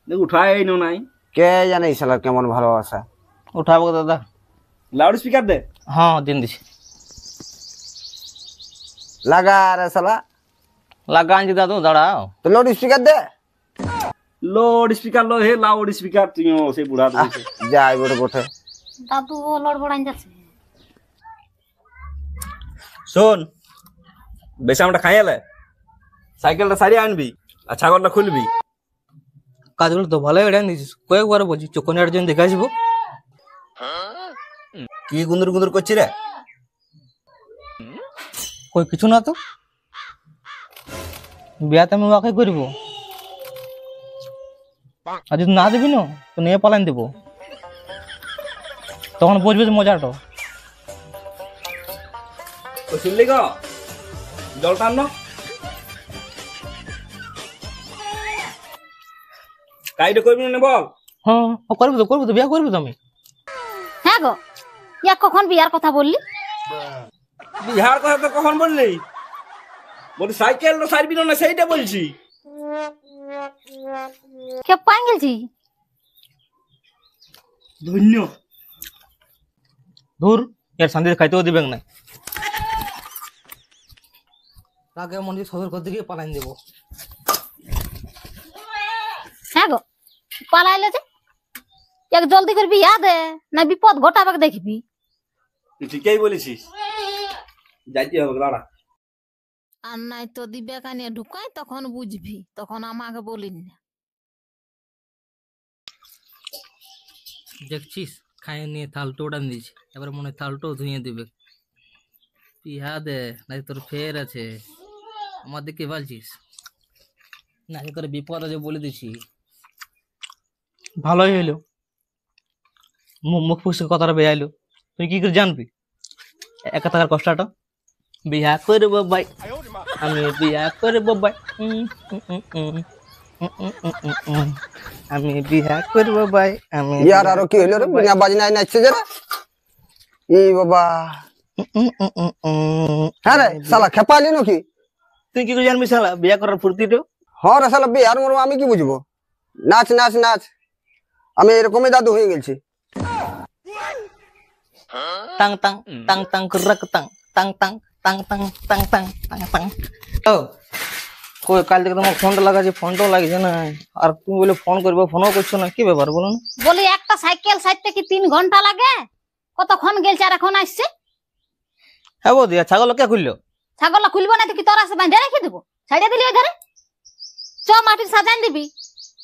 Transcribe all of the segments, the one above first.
উঠাই নো নাই কে জানে শালার কেমন ভালোবাসা। উঠাবো দাদা। লাউড স্পিকার দে। হ্যাঁ দিন দিছি। লাগা রে শালা। লাগা আনছি দাদু দাঁড়াও। তো লাউড স্পিকার দে। লাউড স্পিকার লো হে লাউড স্পিকার তুইও সেই বুড়া দিছে যাই বড় বটে। দাদু লড় বড়াই যাচ্ছে। শোন বেশি আমরা খাইলে সাইকেলটা সারিয়ে আনবি আর ছাগলটা খুলবি। কাজগুলো তো ভালোই এড়ান দিছিস, কয়েকবার বলছি চোখনের জন্য দেখে আসবো। কি গুন্দুর গুন্দুর করছি রে? কই কিছু না তো, বিয়াতে আমি ওয়াকে করবো, আর যদি না দিবি না তো নিয়ে পালান দেবো, তখন বুঝবি যে মজাটা। শুনলি গো জল টান না কাইটা করবি না বল। হ্যাঁ করবো তো বিয়া করবো তো আমি। হ্যাঁ গো, ইয়া কখন বিয়ার কথা বললি? বিহার কথা তো কখন বললি? বলি সাইকেলটা সারবি না সেইটা বলছি। কে পাই গেলছি? ধন্য ধুর এর শান্তি খাইতেও দিবেন না, তাকে মনে সদর করতে গিয়ে পালাইন দেবো। হ্যাঁ গো, পালাইলে যে এক জলদি করে বিয়া দে, না বিপদ ঘটাবে দেখবি। তুই ঠিকই বলেছিস, যাইতে হবে দাঁড়া। আর নাই তো দিবে কানে ঢুকাই তখন বুঝবি, তখন আমাকে বলিন না। দেখছিস খাইয়ে নিয়ে থালটো উড়ান দিয়েছে, এবার মনে থালটো ধুয়ে দিবে। পিহা দে নাই তোর ফের আছে, আমার দিকে বলছিস না তোর বিপদ আছে বলে দিছি। ভালোই হইলো মুখ ফুসে কথাটা বেয়াইলো, তুই কি করে জানবি একা থাকার কষ্টটা? বিয়া করব ভাই আমি, বিয়া করব ভাই, আমি বিয়া করব ভাই আমি। ইয়ার আরো কি হইলো রে? বিনা বাজনায় নাচছে যে রে। এই বাবা। হ্যাঁ রে শালা খেপালি নাকি? তুই কি করে জানবি শালা বিয়া করার ফুর্তিটা? হ্যাঁ রে শালা বিহার মরবো আমি কি বুঝবো? নাচ নাচ নাচ, আমি এরকমই দাদু হয়ে গেছি। টাং টাং টাং টাং করক টাং টাং টাং টাং টাং টাং টাং টাং টাং। ও কই কাল থেকে তোমার ফোনটা লাগাচ্ছি, ফোনটাও লাগছে না, আর তুমি বলে ফোন করবো ফোনও করছো না, কি ব্যাপার বলো না? বলি একটা সাইকেল সাইতে কি 3 ঘন্টা লাগে? কতক্ষণ গেলছে আর এখন আসছে? হ্যাঁ বৌদি ছাগল কে খুললো? ছাগলটা খুলবো না তো কি তোর আছে বাইন্ধে রেখে দেবো? ছাড়িয়ে দিলি ওই ধারে চ, মাটির সাজান দিবি।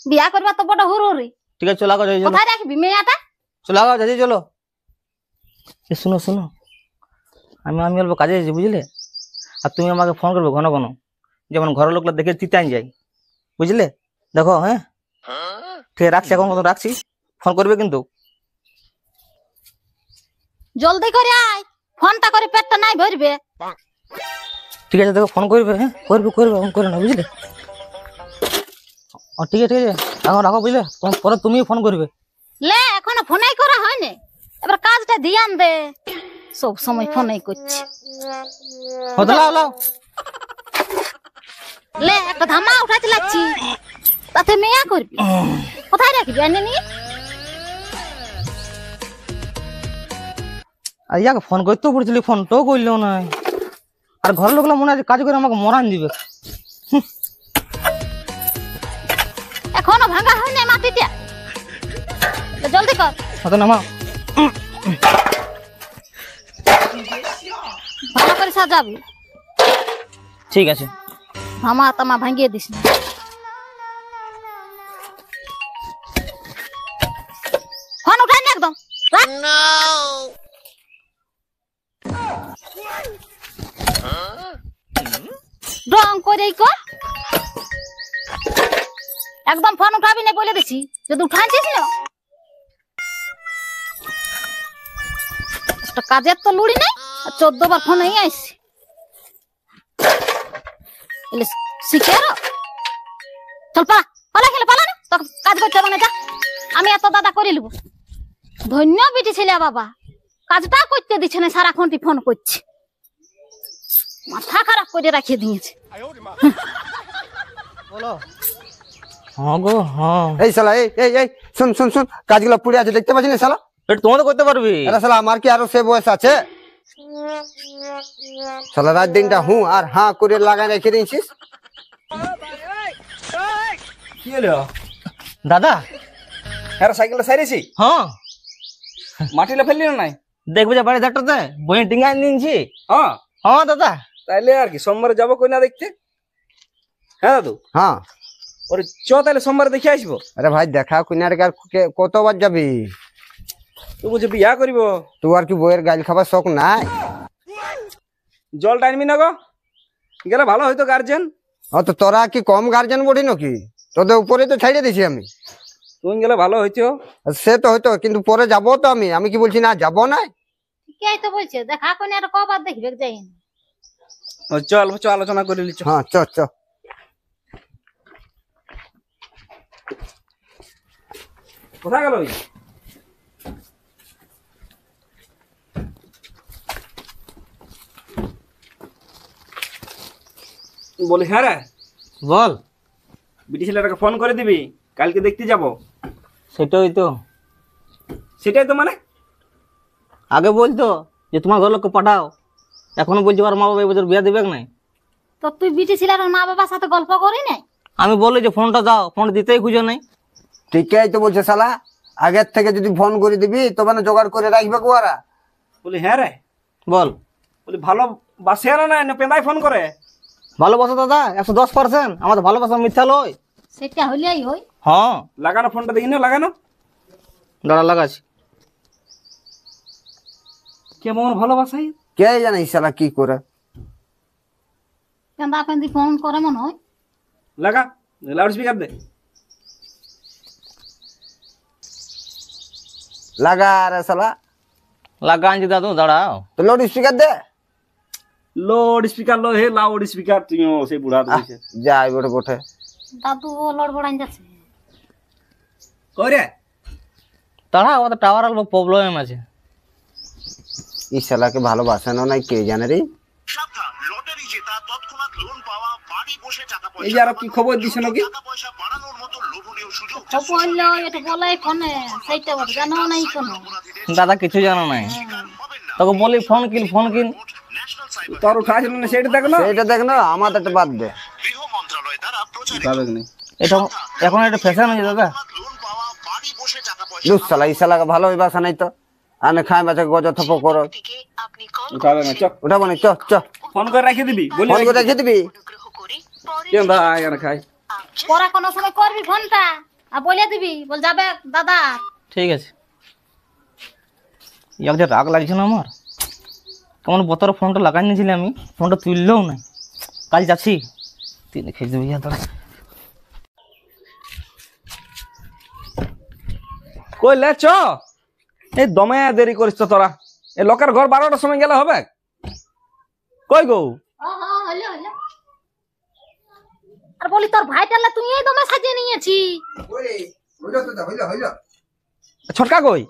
বিয়া করবা তো বড় হুড়ি। ঠিক আছে চলো যাই, চলো কোথায় রাখবি মেয়াটা? চলো যাই চলো। শুনো শুনো, আমি অল্প কাজে আছি বুঝলে, আর তুমি আমাকে ফোন করবে ঘন ঘন, যেমন ঘরের লোকরা দেখে চিতান যায় বুঝলে। দেখো হ্যাঁ ঠিক রাখছি, এখন মতো রাখছি, ফোন করবে কিন্তু। জলদি করে আয়, ফোনটা করে পেটটা নাই ভরবে। ঠিক আছে দেখো ফোন করবে, হ্যাঁ করবে এখন করে না বুঝলে। ঠিক আছে এখন রাখো বুঝলে, পরে তুমি ফোন করবে। লে এখনো ফোনই করা হয়নি, এবার কাজটা ধ্যান দে, সব সময় ফোনই করছি। লাও লে একটা ধামা উঠাতে লাগছি, তাতে মেয়া করবি। কোথায় রাখবি আনে নিয়ে? আর ইয়াকে ফোন করতেও পড়ছিলি, ফোনটাও করলেও নাই, আর ঘরের লোকলা মনে আছে কাজ করে আমাকে মরান দিবে। এখনো ভাঙা হয়নি মাটিটা, জলদি কর। হতো না মা, ভালো করে সাজাবি, ঠিক আছে। ধামা তামা ভাঙিয়ে দিস না। ফোন উঠাইনি একদম, রাখ। ডং করে কর, একদম ফোন উঠাবি না বলে দিছি, যদি উঠাইছিস না কাজের তো লুড়ি নাই, 14 বার ফোন হয়ে আসছি। শিখে চল পালা খেলে পালা না, তখন কাজ করতে হবে না, যা আমি এত দাদা করে লিব। ধন্য বিটি ছেলে বাবা, কাজটা করতে দিচ্ছে না, সারাক্ষণটি ফোন করছে, মাথা খারাপ করে রাখিয়ে দিয়েছে। বলো হ্যাঁ গো হ্যাঁ। এই শালা এই এই এই শুন শুন শুন, কাজগুলো পড়ে আছে দেখতে পাচ্ছিস না শালা? এটা তোমার তো করতে পারবি। আরে শালা আমার কি আরো সে বয়স আছে? শালা রাত দিনটা আর হ্যাঁ করে লাগাই রেখে দিয়েছিস। কি হলো? দাদা হ্যাঁ সাইকেলটা সারিয়েছি, হ্যাঁ মাটিলে ফেললি না নাই? দেখবো যে বাড়ি ধারটাতে বই ডিঙ্গাই নিয়েছি। হ্যাঁ হ্যাঁ দাদা। তাইলে আর কি সোমবারে যাবো কই না দেখতে? হ্যাঁ দাদু, হ্যাঁ ওরে চ তাহলে সোমবারে দেখে আসবো। আরে ভাই দেখা কুইনার কতবার যাবি? তুই বুঝে বিয়া করিব, তুই আর কি বইয়ের গাইল খাবার শখ নাই? জল টাইনবি না গো, গেলে ভালো হইতো গার্জেন। তো তোরা কি কম গার্জেন বলি নাকি? তোদের উপরে তো ছাইড়ে দিছি আমি। তুমি গেলে ভালো হইতো। সে তো হয়তো, কিন্তু পরে যাবো তো আমি কি বলছি না যাবো না? ঠিকই তো বলছে, দেখা কোনে আর কবার দেখবে যাই। ও চল চ আলোচনা করে লিচ। হ্যাঁ চ চ। কোথায় গেল? বলি হ্যাঁ রে, বল। বিটি ছেলেটাকে ফোন করে দিবি, কালকে দেখতে যাব। সেটাই তো, সেটাই তো মানে আগে বলতো যে তোমার ঘর লোককে পাঠাও, এখনো বলছি আর মা বাবা এবছর বিয়া দেবে নাই। তো তুই বিটি ছিলার মা বাবার সাথে গল্প করি নাই? আমি বলি যে ফোনটা দাও, ফোন দিতেই খুঁজে নাই। ঠিকই তো বলছে শালা, আগের থেকে যদি ফোন করে দিবি তবে না জোগাড় করে রাখবে গোয়ারা। বলি হ্যাঁ রে, বল। বলি ভালো বাসে না পেঁদায় ফোন করে? ভালোবাসা দাদা 110%, আমাদের ভালোবাসা মিথ্যা লয়। সেটা হইলেই হই। হ্যাঁ লাগানো ফোনটা দেখি না, লাগানো দাঁড়া লাগাচ্ছি। কেমন ভালোবাসাই কে জানে শালা কি করে। কেন্দা পেন্দি ফোন করে মনে হয়। লাগা, লাউড স্পিকার দে। লাগা রে শালা, লাগা আনছি দাদু, দাঁড়াও। তো লাউড স্পিকার দে। লাউড স্পিকার লো হে, লাউড স্পিকার তুইও সেই বুড়া দিছে। যাই বটে বটে। দাদু লড়বড়াই যাচ্ছে। কই রে? দাঁড়াও, ওদের টাওয়ার অল্প প্রবলেম আছে। এই শালাকে ভালোবাসে না নাই কে জানে রে। সাবধান, লটারি জেতা, তৎক্ষণাৎ লোন পাওয়া, বাড়ি বসে টাকা এই পয়সা যে আরো কি খবর দিছে নাকি? টাকা পয়সা বাড়ানোর মতো লোভনীয় সুযোগ বললো এটা বলাই ফোনে, সেইটা বল জানো নাই কোনো। দাদা কিছু জানো নাই, তোকে বলি ফোন কিন ফোন কিন। ন্যাশনাল সাইবার তোর উঠাছিল না সেটা দেখ না। এইটা দেখ না, আমাদের বাদ দে। গৃহ মন্ত্রণালয় দ্বারা প্রচারিত উঠাবে না। এটা এখন একটা ফ্যাশন আছে দাদা। লোন পাওয়া, বাড়ি বসে টাকা পয়সা লুস শালা, এই শালাকে ভালোবাসা নাই তো আনে খাই বাচ্চা গজ থপ করো। থেকে আপনি কল উঠাবে না, চ উঠাবো না, চ চ। ফোন করে রেখে দিবি, বলি ফোন করে রেখে দিবি। অনুগ্রহ করে পরে কেন দা এখানে খাই। পরে কোনো সময় করবি ফোনটা আর বলে দিবি, বল যাবে দাদা। ঠিক আছে। ইয়ার যে রাগ লাগছে না আমার, কেমন বতর ফোনটা লাগাই নিয়েছিলি আমি, ফোনটা তুললেও নাই। কাল যাচ্ছি তুই খেয়ে দেবি। দাদা কই লে চ, এই দমে দেরি করিস তো তোরা। এই লোকের ঘর 12টার সময় গেলে হবে? কই গো? হলো হলো। আর বলি তোর ভাইটালে তুই এই দমে সাজিয়ে নিয়েছি। ছটকা কই?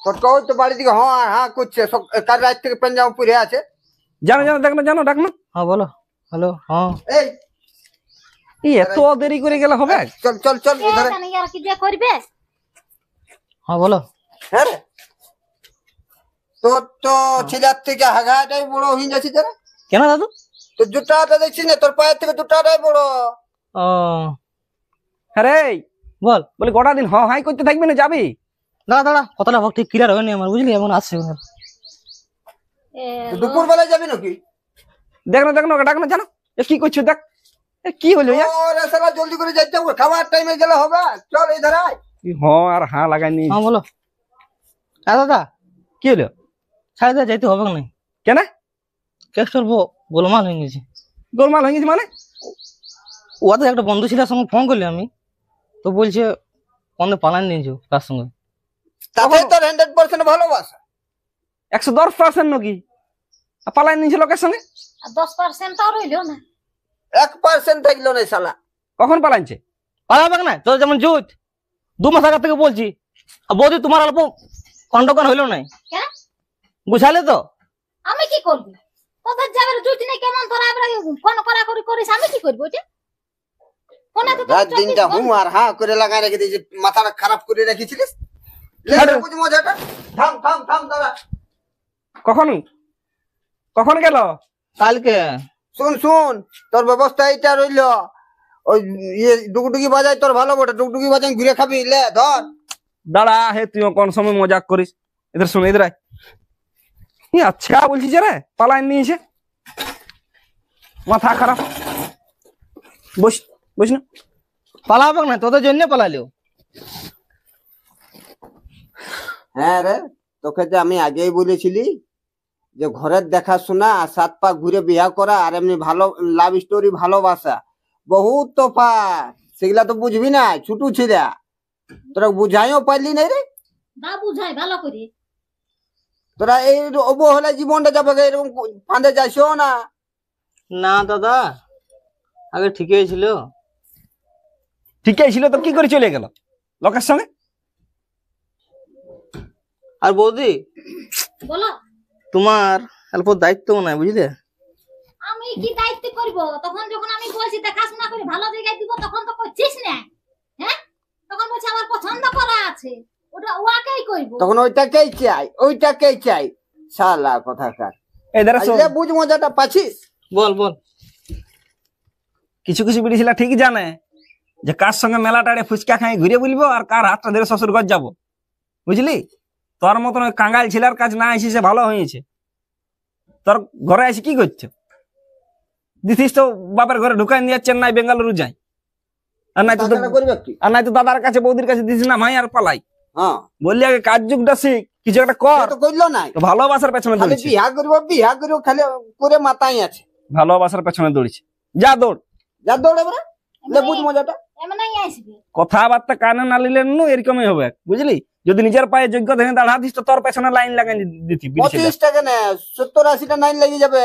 ছটকা ওই তো বাড়ি দিকে হ্যাঁ হ্যাঁ করছে, কাল রাত থেকে পেঞ্জাম পুরে আছে। জানো জানো, দেখ না, জানো ডাক না। হ্যাঁ বলো। হ্যালো হ্যাঁ। এই এই এত দেরি করে গেলে হবে? চল চল চল এ ধরে। জানি আর কি যে করবে। হ্যাঁ বলো। হ্যাঁ রে, তোর তো ছেলের থেকে হাগাটাই বড় হয়ে যাচ্ছে তোরা। কেন দাদু? তোর জুতাটা দেখছিস না, তোর পায়ের থেকে জুতাটাই বড়। ও আরে বল। বলি গোটা দিন হাই করতে থাকবি না, যাবি? দাঁড়া দাঁড়া, কথাটা হোক ঠিক ক্লিয়ার হয়নি আমার, বুঝলি? এমন আসছে দুপুর বেলায় যাবি নাকি? দেখ না ডাক না, জানো এ কি করছো দেখ, এ কি হলো? ওরে শালা জলদি করে যাইতে হবে, খাবার টাইমে গেলে হবে। চল এই ধারায়। আর হ্যাঁ লাগাইনি। হ্যাঁ বলো। হ্যাঁ দাদা কি হলো? ছাড়ে দেওয়া যাইতে হবে না। কেন? কেসটার গোলমাল হয়ে গেছে। গোলমাল হয়ে গেছে মানে? ওদের একটা বন্ধু ছিল, সঙ্গে ফোন করলি আমি, তো বলছে অনেক পালান নিয়েছো তার সঙ্গে। তাতে তোর 100% ভালোবাসা। 110% নাকি? পালাই নিয়েছে লোকের সঙ্গে? 10% আর রইলো না। 1% থাকলো না শালা। কখন পালাইছে? পালাবে না তোর যেমন জুত 2 মাস আগে থেকে বলছি। আর বৌদি তোমার অল্প কন্ডকান হইলো নাই, কেন? বুঝালে তো? আমি কি করবি? তোদের যাবে জুতি নেই কেমন তোরা এবারে ফোন করা করিস, আমি কি করবো এটা? ফোনে তো রাত দিনটা হুম আর হা করে লাগাই রেখে দিয়েছি, মাথাটা খারাপ করে রেখেছিলিস। লে, লে, বুঝ মজাটা। থাম থাম থাম দাঁড়া। কখন কখন গেল? কালকে শুন শুন, তোর ব্যবস্থা এইটা রইল। ওই ইয়ে ডুগডুগি বাজাই তোর ভালো বটে, ডুগডুগি বাজাই ঘুরে খাবি। লে ধর। দাঁড়া হে, তুই কোন সময় মজাক করিস? এদের শুনে এদের আয়। আচ্ছা বলছিস রে, পালাই নিয়েছে, মাথা খারাপ। বস বস না। পালাবে না, তোদের জন্য পালালিও। হ্যাঁ রে, তোকে যে আমি আগেই বলেছিলি যে ঘরের দেখাশোনা আর 7 পা ঘুরে বিয়া করা আর এমনি ভালো লাভ স্টোরি ভালোবাসা বহুত তফাৎ। সেগুলা তো বুঝবি না, ছোট ছিলা, তোরা বুঝাইও পারলি না রে। দা বুঝাই ভালো করে। তোরা এই অবহেলা জীবনটা যাবে, এরকম ফাঁদে যাইছো না। না দাদা, আগে ঠিকই ছিল। ঠিকই ছিল তো কি করে চলে গেল লোকের সঙ্গে? আর বৌদি, বলো, তোমার অল্প দায়িত্ব নাই বুঝলে? আমি কি দায়িত্ব করব? তখন যখন আমি বলছি দেখাশোনা করে ভালো জায়গায় দিব, তখন তো করছিস না। হ্যাঁ, তখন বলছি আমার পছন্দ করা আছে, ওটা ওয়াকেই করব। তখন ওইটাকেই চাই, ওইটাকেই চাই। শালা কথাকার। এদের আইলে বুঝ মজাটা পাচ্ছিস। বল বল। কিছু কিছু বিড়ি ছিল ঠিকই জানে যে কার সঙ্গে মেলা টাড়ে ফুচকা খাই ঘুরে বলবো আর কার হাতটা ধরে শ্বশুর ঘর যাবো, বুঝলি? তোর মতন ওই কাঙ্গাল ছেলের কাজ না এসেছে ভালো হয়েছে। তোর ঘরে এসে কি করছো? দিছিস তো বাপের ঘরে ঢুকাই নিয়ে চেন্নাই বেঙ্গালুরু যাই, আর নাই তো টাকাটা করবে কি? আর নাই তো দাদার কাছে বৌদির কাছে দিছিস না ভাই আর পালাই। হ্যাঁ, বললি আগে কাজ যুগটা শিখ, কিছু একটা কর। তো কইলো নাই। তো ভালোবাসার পেছনে খালি দৌড়ছে, বিহা করবো খালি করে মাথায় আছে। ভালোবাসার পেছনে দৌড়ছে। যা দৌড়, যা দৌড়ে বেড়া। লে বুঝ মজাটা। এমনই আসবে। কথাবার্তা কানে না নিলে এরকমই হবে, বুঝলি? যদি নিজের পায়ে যোগ্য দেখে দাঁড়া দিস তো তোর পেছনে লাইন লাগাই দিতি। 25 টাকা না 70-80টা নাইন লেগে যাবে।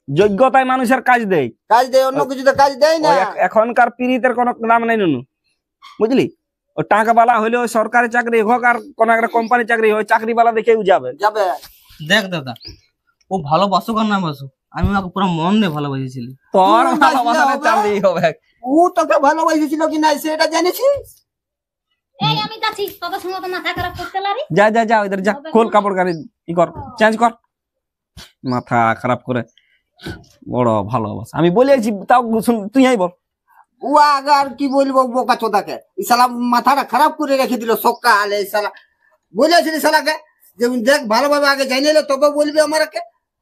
যোগ্যতায় মানুষের কাজ দেয়, কাজ দেয়, অন্য কিছুতে কাজ দেয় না। ওই এখনকার পীড়িতের কোনো দাম নেই নুনু, বুঝলি? ও টাকাওয়ালা হলে ওই সরকারি চাকরি হোক আর কোন একটা কোম্পানি চাকরি হোক, চাকরিওয়ালা দেখেও যাবে। যাবে। দেখ দাদা, ও ভালোবাসুক আর না বাসুক, আমি ওকে পুরো মন দিয়ে ভালোবাসিছিলি। তোর তুই ভালোবাসাটা বাঁচলে চাঁদি হবে। ও তোকে ভালোবাসেছিল কি না সেটা জানিছিস? এই আমি যাচ্ছি, তোদের সঙ্গে তো মাথা খারাপ করতে লারি। যা যা যা ওইদের যা, খোল কাপড় গাড়ি ই কর, চেঞ্জ কর, মাথা খারাপ করে। বড় ভালোবাসা আমি বলেছি, তাও তুই বল। ও আগে আর কি বলবো বোকা চোদাকে, এই শালা মাথাটা খারাপ করে রেখে দিল সকালে। এই শালা বলেছিলি শালাকে যে দেখ ভালোভাবে আগে জানি নিলে তবে বলবি আমাকে।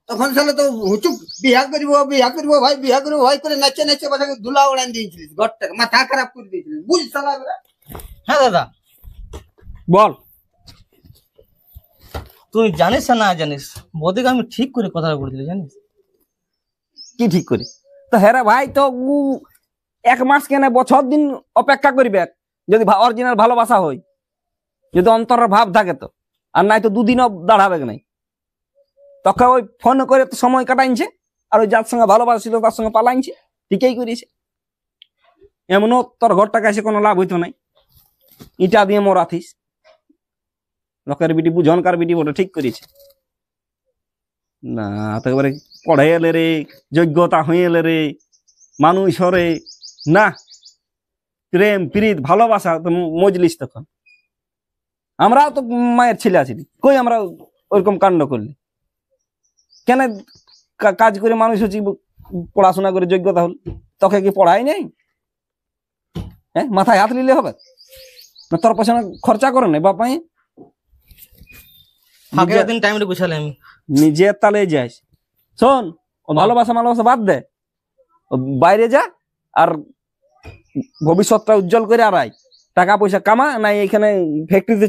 তখন শালা তো হুচুক বিয়া করবো ভাই, বিয়া করবো ভাই করে নাচে নাচে বাসাকে ধুলা উড়ান দিয়েছিলিস, ঘরটাকে মাথা খারাপ করে দিয়েছিলিস। বুঝ শালা এবারে? হ্যাঁ দাদা, বল। তুই জানিস না জানিস, বৌদিকে আমি ঠিক করে কথা বলে দিলি জানিস। কি ঠিক করে? তো হ্যাঁ ভাই, তো উ 1 মাস কেন বছর দিন অপেক্ষা করবে যদি অরিজিনাল ভালোবাসা হয়, যদি অন্তরের ভাব থাকে তো। আর নাই তো 2 দিনও দাঁড়াবে নাই। তোকে ওই ফোন করে তো সময় কাটাইছে, আর ওই যার সঙ্গে ভালোবাসছিল তার সঙ্গে পালাইছে, ঠিকই করিয়েছে। এমনও তোর ঘরটাকে এসে কোনো লাভ হইতো নাই, ইটা দিয়ে মরাথিস। লোকের বিটি বুঝনকার বিটি বলে ঠিক করেছে না। তো এবারে পড়ে এলে রে, যোগ্যতা হয়ে এলে রে, মানুষ হরে না, প্রেম প্রীত ভালোবাসা তো মজলিস। তখন আমরাও তো মায়ের ছেলে আছি, কই আমরা ওরকম কাণ্ড করলি কেন? কাজ করে মানুষ হচ্ছি, পড়াশোনা করে যোগ্যতা হল, তোকে কি পড়াই নেই? হ্যাঁ, মাথায় হাত নিলে হবে না? তোর পেছনে খরচা করে নেই বাপ মাই? ফাঁকে একদিন টাইমটা গুছালে আমি নিজের তালে যাস। শোন, ও ভালোবাসা বাদ দে, ও বাইরে যা আর ভবিষ্যৎটা উজ্জ্বল করে আর আয়। টাকা পয়সা কামা, নাই এখানে ফ্যাক্টরিতে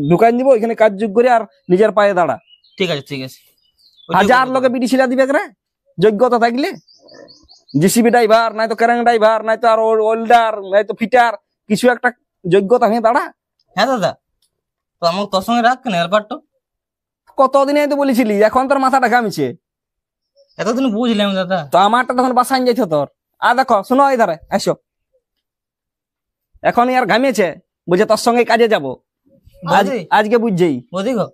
ঢুকাই দিব, এখানে কাজ যোগ করে আর নিজের পায়ে দাঁড়া। ঠিক আছে ঠিক আছে। হাজার লোকে বিড়ি ছিলা দিবে রে, যোগ্যতা থাকলে। জিসিবি ড্রাইভার, নাই তো ক্যারেং ড্রাইভার, নাই তো আর ওয়েল্ডার, নাই তো ফিটার, কিছু একটা যোগ্যতা হয়ে দাঁড়া। হ্যাঁ দাদা, তো আমাকে তোর সঙ্গে রাখ কেন এরপরটা? কতদিনে তো বলেছিলি, এখন তোর মাথাটা ঘামিছে। এতদিন বুঝলাম দাদা। তো আমারটা তখন বাসায় যাইছো তোর। আর দেখো, শোনো এই ধারে আসো, এখন আর ঘামিয়েছে, বুঝে তোর সঙ্গে কাজে যাবো। আজকে বুঝছেই বুঝি গো,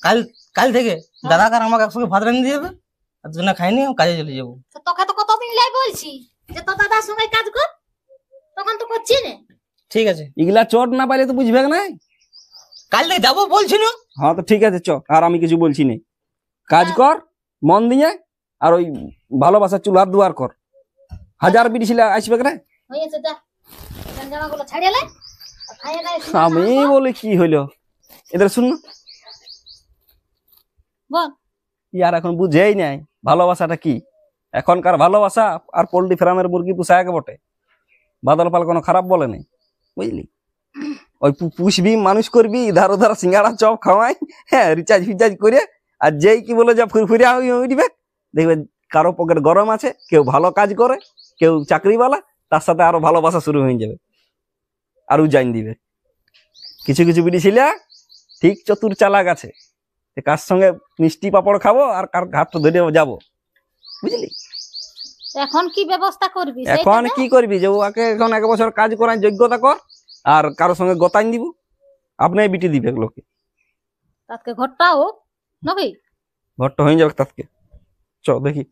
কাল কাল থেকে দাদা কার আমাকে একসঙ্গে ভাত রান্না দিয়ে দেবে, আর তুই না খাইনি, আমি কাজে চলে যাবো। তোকে তো কতদিন লাই বলছি যে তোর দাদার সঙ্গে কাজ কর, তখন তো করছি না। ঠিক আছে, এগুলা চট না পাইলে তো বুঝবে না। কাল থেকে যাবো বলছি না। হ্যাঁ তো ঠিক আছে চ, আর আমি কিছু বলছি না। কাজ কর মন দিয়ে, আর ওই ভালোবাসা চুলার দুয়ার কর। হাজার বিড়ি ছিল আসবে না। হয়েছে যা, জামা গুলো ছাড়িয়ে লে, খাইয়ে নাই আমি বলি কি হইলো, এদের শুন না, বল। ইয়ার এখন বুঝেই নাই ভালোবাসাটা কি। এখনকার ভালোবাসা আর পোল্ট্রি ফার্মের মুরগি পুষা এক বটে। বাদল পাল কোনো খারাপ বলে নাই, বুঝলি। ওই পুষবি, মানুষ করবি, ধার ধার সিঙ্গাড়া চপ খাওয়াই, হ্যাঁ রিচার্জ ফিচার্জ করে, আর যেই কি বলে যা ফুরফুরে উঠবে, দেখবে কারো পকেট গরম আছে, কেউ ভালো কাজ করে, কেউ চাকরিওয়ালা, তার সাথে আরো ভালোবাসা শুরু হয়ে যাবে, আর জান দিবে। কিছু কিছু বিড়ি ছিল ঠিক চতুর চালাক আছে, কার সঙ্গে মিষ্টি পাপড় খাবো আর কার হাত ধরে যাবো, বুঝলি। এখন কি ব্যবস্থা করবি? এখন কি করবি, যে ওকে এখন 1 বছর কাজ করার যোগ্যতা কর, আর কারোর সঙ্গে গতাইন দিব, আপনি বিটি দিবে লোকে। তাকে ঘরটাও নাকি ঘরটা হয়ে যাবে তাকে। চ দেখি।